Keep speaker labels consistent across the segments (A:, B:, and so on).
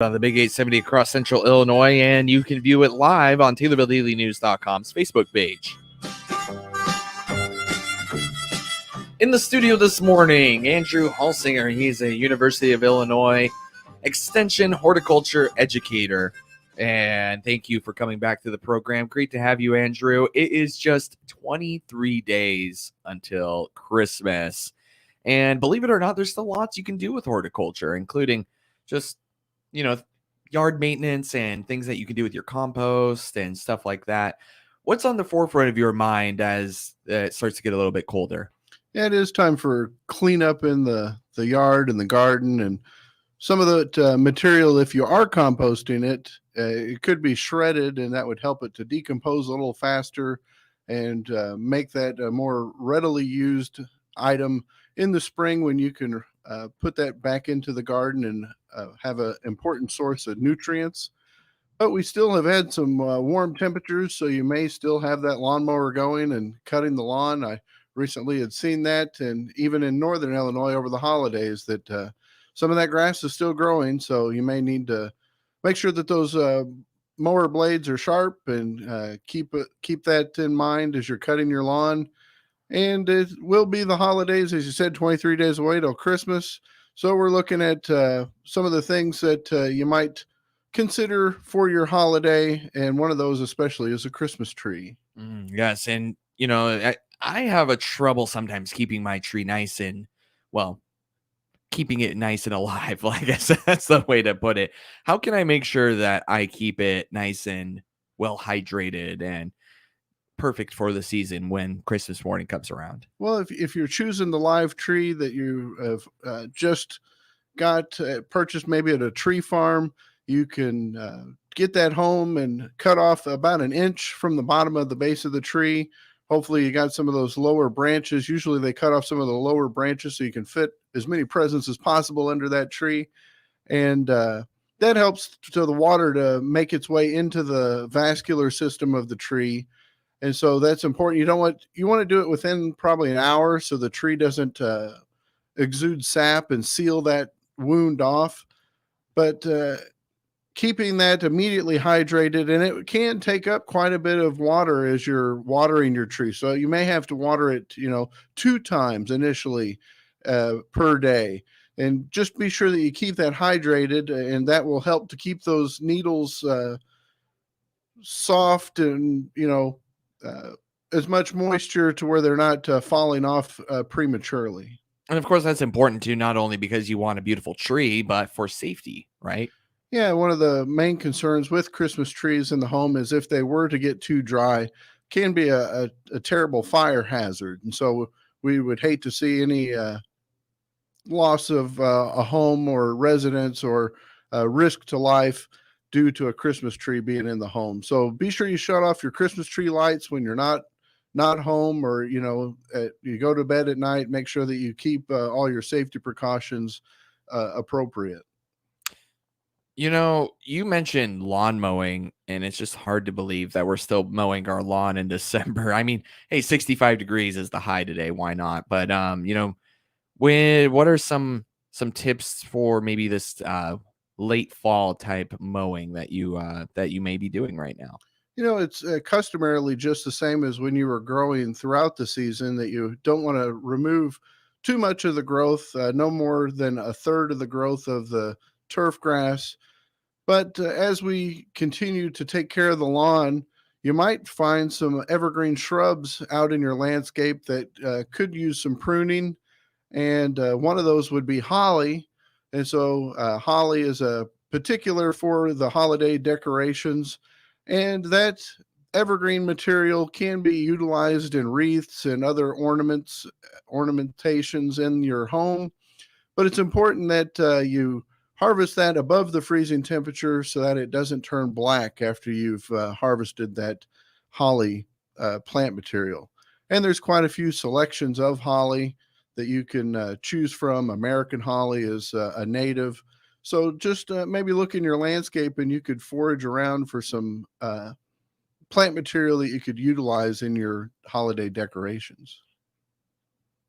A: on the Big 870 across Central Illinois, and you can view it live on TaylorvilleDailyNews.com's Facebook page. In the studio this morning, Andrew Holsinger. He's a University of Illinois Extension Horticulture Educator. And thank you for coming back to the program. Great to have you, Andrew. It is just 23 days until Christmas. And believe it or not, there's still lots you can do with horticulture, including just, yard maintenance and things that you can do with your compost and stuff like that. What's on the forefront of your mind as it starts to get a little bit colder?
B: Yeah, it is time for cleanup in the yard and the garden, and some of the material, if you are composting it, it could be shredded, and that would help it to decompose a little faster and make that a more readily used item in the spring when you can put that back into the garden and have an important source of nutrients. But we still have had some warm temperatures, so you may still have that lawnmower going and cutting the lawn. I recently had seen that, and even in northern Illinois over the holidays, that some of that grass is still growing, so you may need to make sure that those mower blades are sharp, and keep that in mind as you're cutting your lawn. And it will be the holidays, as you said, 23 days away till Christmas. So we're looking at some of the things that you might consider for your holiday, and one of those especially is a Christmas tree.
A: Yes, and I have a trouble sometimes keeping my tree nice and, well, keeping it nice and alive. I guess that's the way to put it. How can I make sure that I keep it nice and well hydrated and perfect for the season when Christmas morning comes around?
B: Well, if you're choosing the live tree that you have just got purchased maybe at a tree farm, you can get that home and cut off about an inch from the bottom of the base of the tree. Hopefully you got some of those lower branches. Usually they cut off some of the lower branches so you can fit as many presents as possible under that tree. And that helps to the water to make its way into the vascular system of the tree. And so that's important. You want to do it within probably an hour so the tree doesn't exude sap and seal that wound off. But keeping that immediately hydrated, and it can take up quite a bit of water as you're watering your tree. So you may have to water it, 2 times initially per day. And just be sure that you keep that hydrated, and that will help to keep those needles soft and, as much moisture to where they're not falling off prematurely.
A: And of course, that's important too, not only because you want a beautiful tree, but for safety, right?
B: Yeah, one of the main concerns with Christmas trees in the home is if they were to get too dry, can be a terrible fire hazard. And so we would hate to see any loss of a home or residence or risk to life due to a Christmas tree being in the home. So be sure you shut off your Christmas tree lights when you're not home, or you go to bed at night. Make sure that you keep all your safety precautions appropriate.
A: You mentioned lawn mowing, and it's just hard to believe that we're still mowing our lawn in December. I mean, hey, 65 degrees is the high today. Why not? But what are some tips for maybe this late fall type mowing that you may be doing right now?
B: It's customarily just the same as when you were growing throughout the season, that you don't want to remove too much of the growth, no more than a third of the growth of the turf grass. But as we continue to take care of the lawn, you might find some evergreen shrubs out in your landscape that could use some pruning. And one of those would be holly. And so holly is a particular for the holiday decorations. And that evergreen material can be utilized in wreaths and other ornamentations in your home. But it's important that you harvest that above the freezing temperature so that it doesn't turn black after you've harvested that holly plant material. And there's quite a few selections of holly that you can choose from. American holly is a native. So just maybe look in your landscape, and you could forage around for some plant material that you could utilize in your holiday decorations.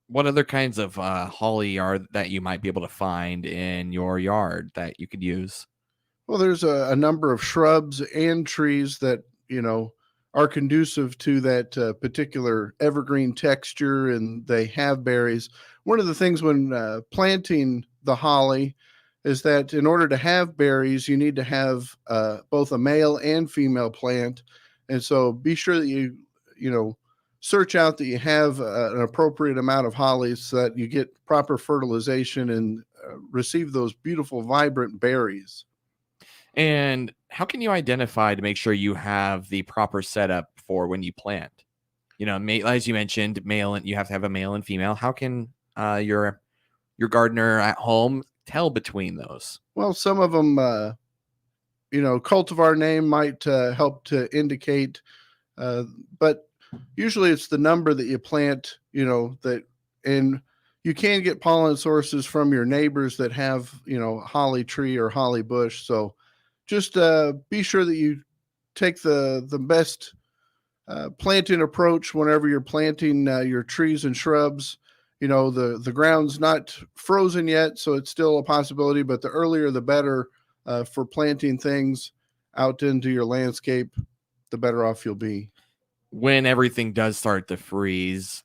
A: What other kinds of holly are that you might be able to find in your yard that you could use?
B: Well, there's a number of shrubs and trees that, are conducive to that particular evergreen texture, and they have berries. One of the things when planting the holly is that in order to have berries, you need to have both a male and female plant. And so be sure that you know, search out that you have an appropriate amount of hollies so that you get proper fertilization and receive those beautiful, vibrant berries.
A: And how can you identify to make sure you have the proper setup for when you plant? As you mentioned, male and you have to have a male and female. How can your gardener at home tell between those?
B: Well, some of them, cultivar name might help to indicate, uh, but usually it's the number that you plant, and you can get pollen sources from your neighbors that have, holly tree or holly bush. So just be sure that you take the best planting approach whenever you're planting your trees and shrubs. The ground's not frozen yet, so it's still a possibility, but the earlier the better for planting things out into your landscape, the better off you'll be.
A: When everything does start to freeze,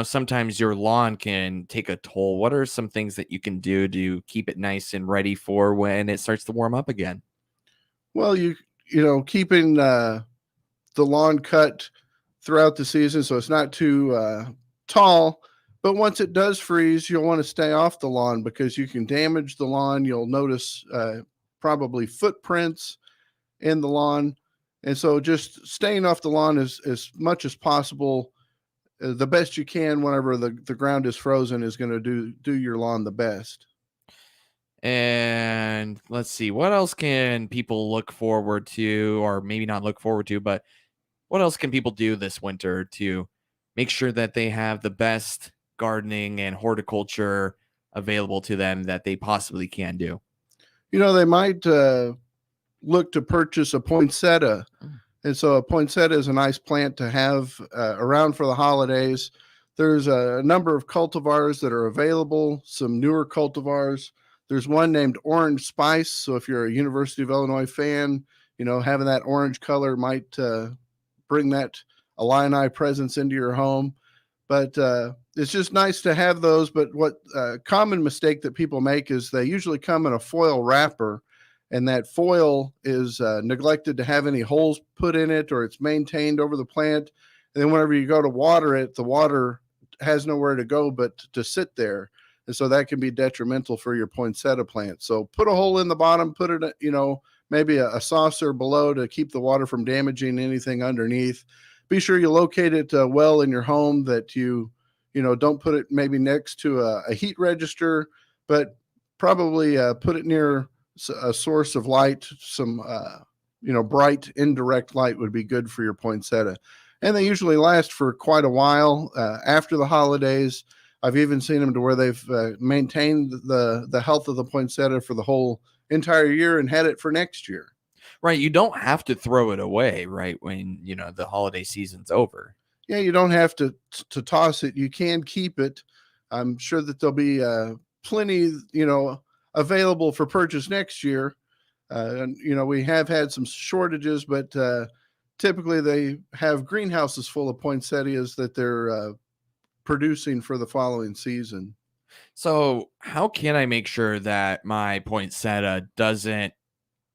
A: sometimes your lawn can take a toll. What are some things that you can do to keep it nice and ready for when it starts to warm up again?
B: Well, keeping the lawn cut throughout the season so it's not too tall. But once it does freeze, you'll want to stay off the lawn because you can damage the lawn. You'll notice probably footprints in the lawn. And so just staying off the lawn as much as possible, the best you can whenever the ground is frozen is going to do your lawn the best.
A: And let's see, what else can people look forward to, or maybe not look forward to, but what else can people do this winter to make sure that they have the best gardening and horticulture available to them that they possibly can do?
B: They might look to purchase a poinsettia. And so a poinsettia is a nice plant to have around for the holidays. There's a number of cultivars that are available, some newer cultivars. There's one named Orange Spice. So if you're a University of Illinois fan, having that orange color might bring that Illini presence into your home. But it's just nice to have those. But what common mistake that people make is they usually come in a foil wrapper, and that foil is neglected to have any holes put in it, or it's maintained over the plant. And then whenever you go to water it, the water has nowhere to go but to sit there. And so that can be detrimental for your poinsettia plant. So put a hole in the bottom, put it, maybe a saucer below to keep the water from damaging anything underneath. Be sure you locate it well in your home, that you don't put it maybe next to a heat register, but probably put it near a source of light. Some bright indirect light would be good for your poinsettia, and they usually last for quite a while after the holidays. I've even seen them to where they've maintained the health of the poinsettia for the whole entire year and had it for next year.
A: Right, you don't have to throw it away right when the holiday season's over.
B: Yeah, you don't have to toss it. You can keep it. I'm sure that there'll be plenty available for purchase next year. And we have had some shortages, but typically they have greenhouses full of poinsettias that they're producing for the following season.
A: So how can I make sure that my poinsettia doesn't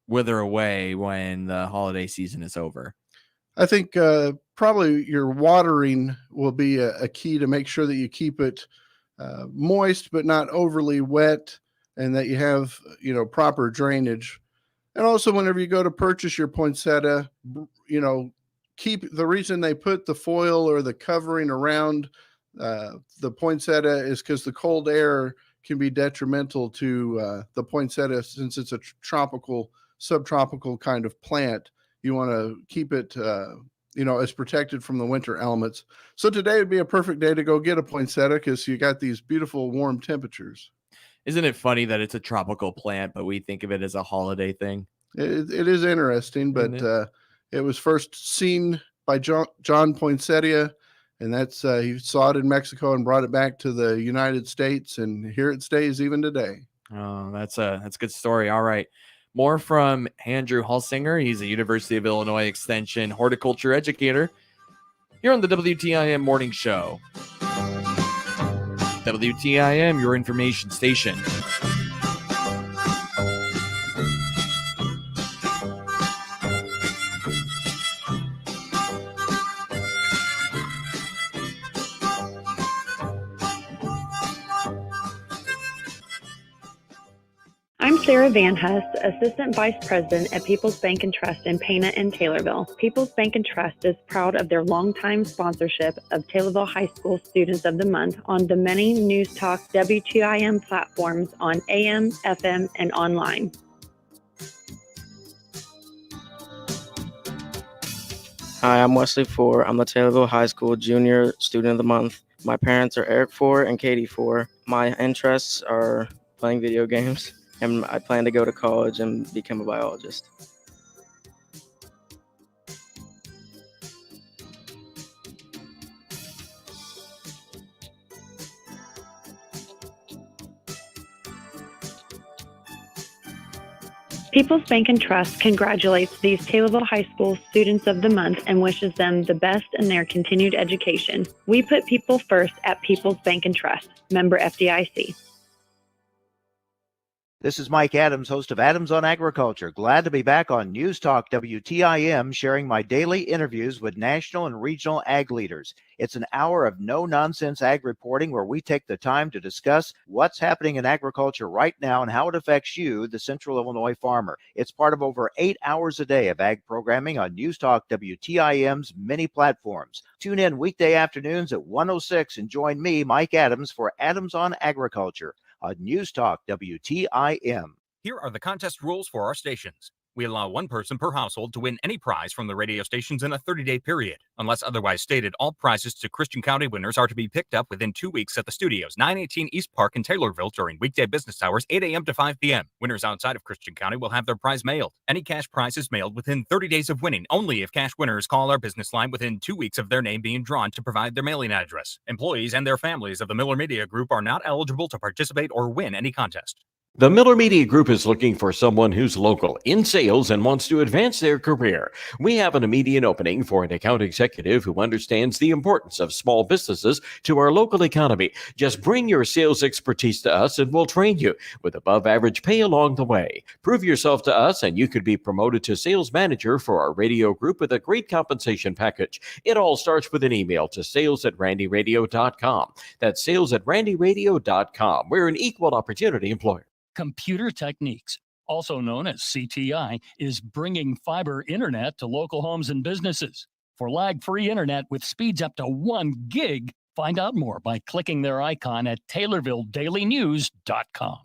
A: wither away when the holiday season is over?
B: I think probably your watering will be a key to make sure that you keep it moist but not overly wet, and that you have proper drainage. And also, whenever you go to purchase your poinsettia, keep the reason they put the foil or the covering around the poinsettia is because the cold air can be detrimental to the poinsettia, since it's a subtropical kind of plant. You want to keep it as protected from the winter elements. So today would be a perfect day to go get a poinsettia because you got these beautiful warm temperatures.
A: Isn't it funny that it's a tropical plant, but we think of it as a holiday thing?
B: It is interesting, but it was first seen by John Poinsettia, and that's he saw it in Mexico and brought it back to the United States, and here it stays even today.
A: Oh, that's a good story. All right. More from Andrew Holsinger. He's a University of Illinois Extension horticulture educator here on the WTIM Morning Show. WTIM, your information station.
C: I'm Sarah Van Huss, Assistant Vice President at People's Bank and Trust in Pana and Taylorville. People's Bank and Trust is proud of their longtime sponsorship of Taylorville High School Students of the Month on the many News Talk WTIM platforms on AM, FM, and online.
D: Hi, I'm Wesley Four. I'm the Taylorville High School Junior Student of the Month. My parents are Eric Four and Katie Four. My interests are playing video games, and I plan to go to college and become a biologist.
C: People's Bank and Trust congratulates these Taylorville High School Students of the Month and wishes them the best in their continued education. We put people first at People's Bank and Trust. Member FDIC.
E: This is Mike Adams, host of Adams on Agriculture. Glad to be back on News Talk WTIM, sharing my daily interviews with national and regional ag leaders. It's an hour of no-nonsense ag reporting where we take the time to discuss what's happening in agriculture right now and how it affects you, the Central Illinois farmer. It's part of over 8 hours a day of ag programming on News Talk WTIM's many platforms. Tune in weekday afternoons at 1:06 and join me, Mike Adams, for Adams on Agriculture on News Talk WTIM.
F: Here are the contest rules for our stations. We allow one person per household to win any prize from the radio stations in a 30-day period. Unless otherwise stated, all prizes to Christian County winners are to be picked up within 2 weeks at the studios, 918 East Park in Taylorville during weekday business hours, 8 a.m. to 5 p.m. Winners outside of Christian County will have their prize mailed. Any cash prize is mailed within 30 days of winning, only if cash winners call our business line within 2 weeks of their name being drawn to provide their mailing address. Employees and their families of the Miller Media Group are not eligible to participate or win any contest.
G: The Miller Media Group is looking for someone who's local in sales and wants to advance their career. We have an immediate opening for an account executive who understands the importance of small businesses to our local economy. Just bring your sales expertise to us and we'll train you with above average pay along the way. Prove yourself to us and you could be promoted to sales manager for our radio group with a great compensation package. It all starts with an email to sales@randyradio.com. That's sales@randyradio.com. We're an equal opportunity employer.
H: Computer Techniques, also known as CTI, is bringing fiber internet to local homes and businesses. For lag-free internet with speeds up to 1 gig, find out more by clicking their icon at TaylorvilleDailyNews.com.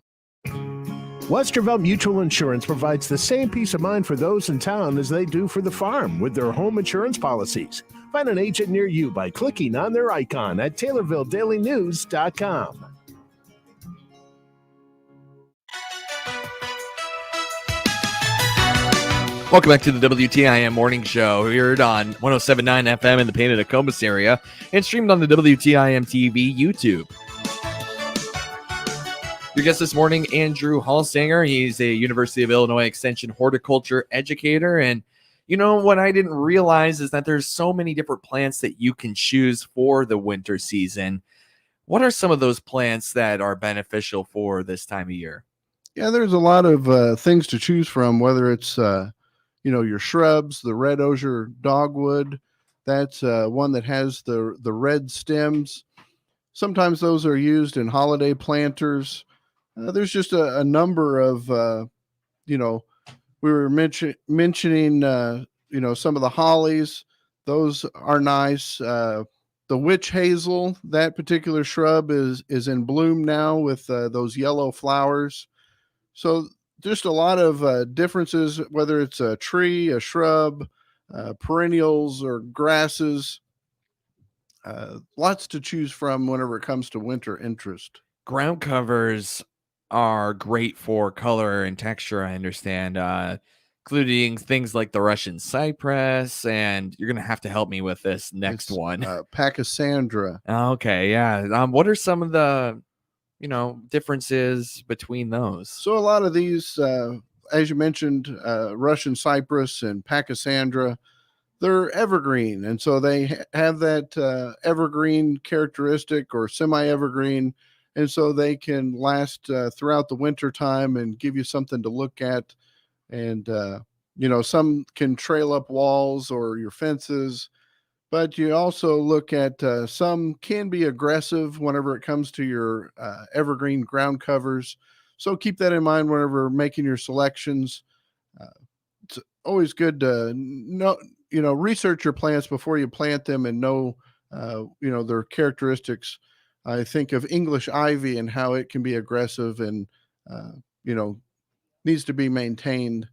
I: Westervelt Mutual Insurance provides the same peace of mind for those in town as they do for the farm with their home insurance policies. Find an agent near you by clicking on their icon at TaylorvilleDailyNews.com.
A: Welcome back to the WTIM Morning Show. We're heard on 107.9 FM in the Painted Nokomis area and streamed on the WTIM TV YouTube. Your guest this morning, Andrew Holsinger. He's a University of Illinois Extension horticulture educator. And you know what I didn't realize is that there's so many different plants that you can choose for the winter season. What are some of those plants that are beneficial for this time of year?
B: Yeah, there's a lot of things to choose from, whether it's your shrubs, the red osier dogwood. That's one that has the red stems. Sometimes those are used in holiday planters. There's just a number of, we were mentioning, some of the hollies. Those are nice. The witch hazel, that particular shrub is in bloom now with those yellow flowers. So just a lot of differences, whether it's a tree, a shrub, perennials, or grasses. Lots to choose from whenever it comes to winter interest.
A: Ground covers are great for color and texture, I understand, including things like the Russian cypress. And you're going to have to help me with this next one.
B: Pachysandra.
A: Okay, yeah. What are some of the differences between those?
B: So a lot of these as you mentioned, Russian cypress and Pachysandra, they're evergreen. And so they have that evergreen characteristic or semi-evergreen. And so they can last throughout the winter time and give you something to look at. And, some can trail up walls or your fences, but you also look at some can be aggressive whenever it comes to your evergreen ground covers. So keep that in mind whenever making your selections. It's always good to know, research your plants before you plant them and know, their characteristics. I think of English ivy and how it can be aggressive and, needs to be maintained.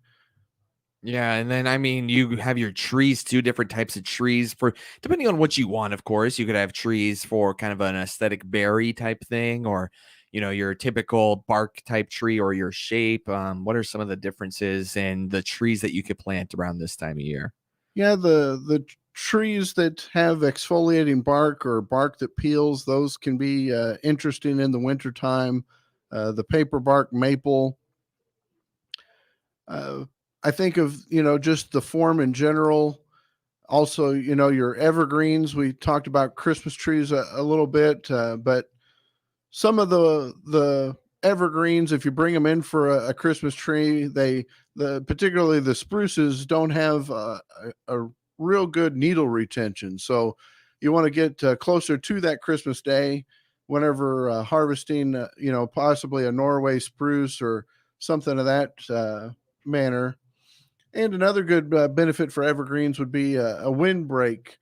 A: Yeah, and then you have your trees, two different types of trees for depending on what you want, of course. You could have trees for kind of an aesthetic berry type thing, or your typical bark type tree or your shape. What are some of the differences in the trees that you could plant around this time of year?
B: Yeah, the trees that have exfoliating bark or bark that peels, those can be interesting in the wintertime. The paper bark maple. I think of, just the form in general. Also, your evergreens. We talked about Christmas trees a little bit, but some of the evergreens, if you bring them in for a Christmas tree, particularly the spruces don't have a real good needle retention. So you want to get closer to that Christmas day whenever harvesting, possibly a Norway spruce or something of that manner. And another good benefit for evergreens would be a windbreak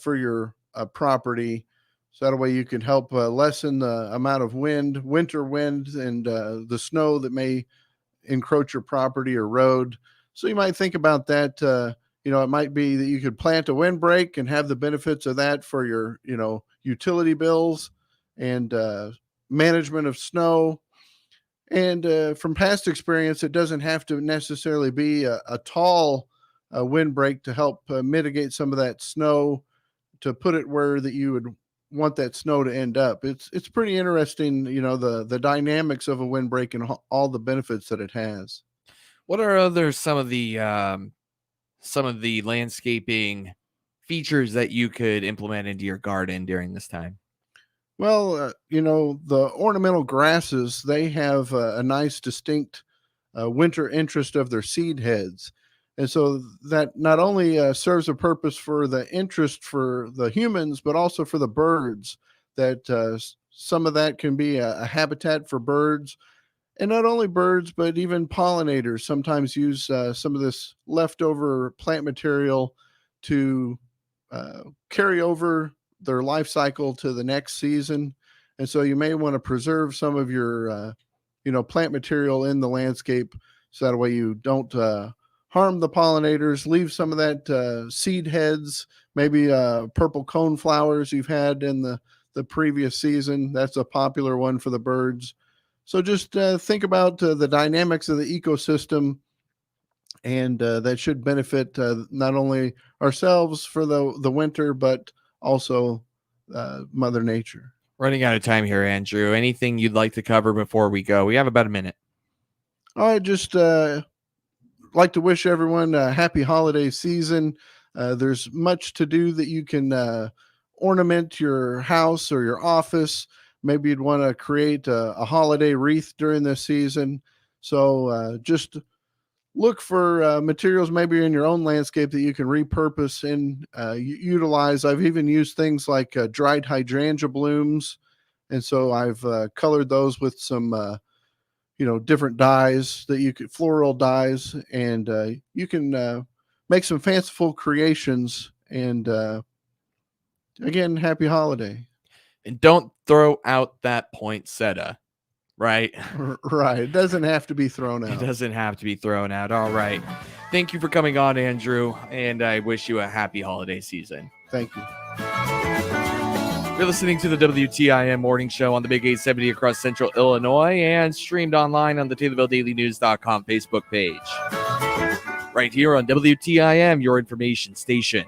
B: for your property. So that way you can help lessen the amount of winter wind, and the snow that may encroach your property or road. So you might think about that. It might be that you could plant a windbreak and have the benefits of that for your, utility bills and management of snow. And from past experience, it doesn't have to necessarily be a tall windbreak to help mitigate some of that snow, to put it where that you would want that snow to end up. It's pretty interesting, the dynamics of a windbreak and all the benefits that it has.
A: What are some of the landscaping features that you could implement into your garden during this time?
B: Well, the ornamental grasses, they have a nice distinct winter interest of their seed heads. And so that not only serves a purpose for the interest for the humans, but also for the birds, that some of that can be a habitat for birds. And not only birds, but even pollinators sometimes use some of this leftover plant material to carry over their life cycle to the next season. And so you may want to preserve some of your, plant material in the landscape, so that way you don't harm the pollinators. Leave some of that seed heads, maybe purple cone flowers you've had in the previous season. That's a popular one for the birds. So just think about the dynamics of the ecosystem, and that should benefit not only ourselves for the winter, but also Mother Nature.
A: Running out of time here, Andrew. Anything you'd like to cover before we go? We have about a minute.
B: I just like to wish everyone a happy holiday season. There's much to do that you can ornament your house or your office. Maybe you'd want to create a holiday wreath during this season. So just look for materials maybe in your own landscape that you can repurpose and utilize. I've even used things like dried hydrangea blooms. And so I've colored those with some, different dyes that you could, floral dyes, and you can make some fanciful creations. And again, happy holiday.
A: And don't throw out that poinsettia. Right.
B: Right. It doesn't have to be thrown out.
A: It doesn't have to be thrown out. All right. Thank you for coming on, Andrew. And I wish you a happy holiday season.
B: Thank you.
A: You're listening to the WTIM Morning Show on the Big 870 across Central Illinois and streamed online on the TaylorvilleDailyNews.com Facebook page. Right here on WTIM, your information station.